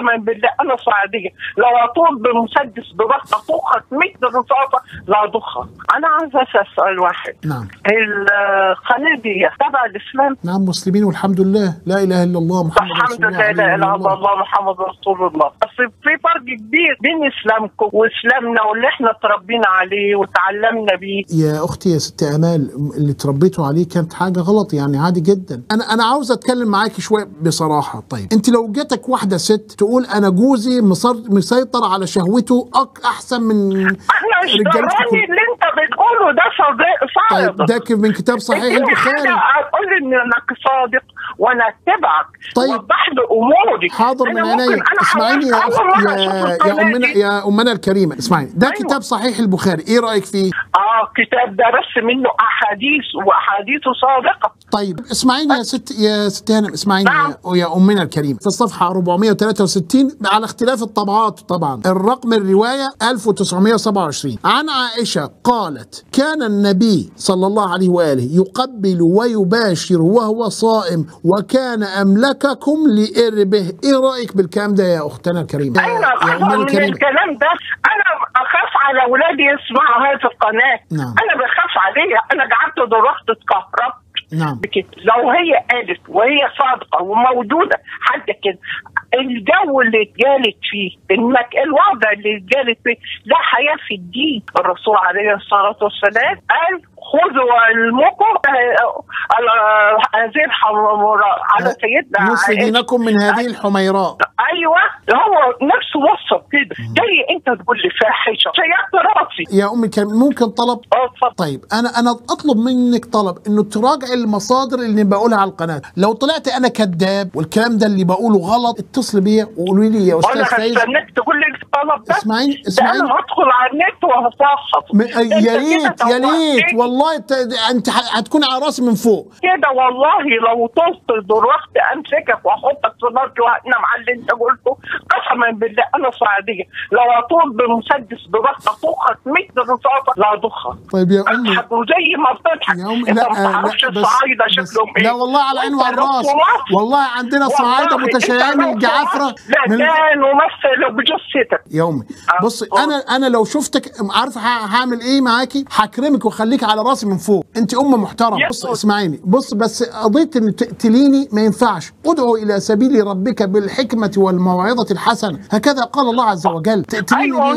قسما بالله انا صعيديه، لو اطول بمسدس بضغط اطخك 100 رصاصه لا اضخها. انا عايزه اسال سؤال واحد. نعم. القناه دي تبع الاسلام؟ نعم مسلمين والحمد لله، لا اله الا الله محمد رسول الله. الحمد لله لا اله الا الله محمد رسول الله. بس في فرق كبير بين اسلامكم واسلامنا واللي احنا اتربينا عليه وتعلمنا بيه. يا اختي يا ست امال، اللي تربيتوا عليه كانت حاجه غلط يعني، عادي جدا. انا عاوز اتكلم معاكي شويه بصراحه. طيب انت لو جاتك واحده ست تقول انا جوزي مسيطر على شهوته احسن من رجالتكم، اللي انت بتقوله ده صادق. طيب ده من كتاب صحيح البخاري. هتقول لي انك صادق وانا اتبعك. طيب وضح لي اموري. حاضر من عينيا. اسمعيني يا امنا الكريمه، اسمعيني. ده أيوة. كتاب صحيح البخاري، ايه رايك فيه؟ كتاب ده بس منه احاديث واحاديثه صادقه. طيب اسمعيني يا ست هانم، اسمعيني يا امنا الكريمه. في الصفحه 463 على اختلاف الطبعات طبعا، الرقم الروايه 1927 عن عائشه قالت: كان النبي صلى الله عليه واله يقبل ويباشر وهو صائم وكان املككم لاربه. ايه رايك بالكلام ده يا اختنا الكريمه؟ يا امنا الكريمه الكلام ده انا اخاف على اولادي يسمعوا هذه القناه. نعم. انا بخاف عليها. انا قعدت ضربت اتكهربت. نعم. بكده لو هي قالت وهي صادقه وموجوده حتى كده، الجو اللي اتجالت فيه، الوضع اللي اتجالت فيه لا حياه في الدين. الرسول عليه الصلاه والسلام قال: خذوا علمكم على هذه الحمراء، على سيدنا نصف دينكم من هذه الحميراء. ايوه هو نفسه وصف كده. جاي انت تقول لي فاحشه، شيعت راسي. يا امي كان ممكن طلب؟ اتفضل. طيب انا اطلب منك طلب، انه تراجع المصادر اللي بقولها على القناه. لو طلعت انا كذاب والكلام ده اللي بقوله غلط، اتصل بيا وقولي لي يا استاذ فايز. انا هستناك تقول لي الطلب ده. اسمعيني انا هدخل على النت وهفحص. يا ريت والله انت هتكون على راسي من فوق كده. والله لو طلت دلوقتي امسكك واحطك في نار جهنم على اللي انت قلته. قسما بالله انا صعيديه، لو اطول بمسدس بضغط اطخك 100 رصاصه لا اضخها. طيب يا امي، وزي ما بتضحك يا امي لا الصعايده شكلهم ايه؟ لا والله على العين وعلى الراس. والله عندنا صعايده متشيعين الجعافره. لا كان ممثل بجثتك يا امي. بصي انا لو شفتك عارفه هعمل ايه معاكي؟ هكرمك واخليك على راسي من فوق. انت محترمه. بص اسمعيني، بس قضيه ان تقتليني ما ينفعش. ادعو الى سبيل ربك بالحكمه والموعظه الحسنه، هكذا قال الله عز وجل. تقتليني ليه؟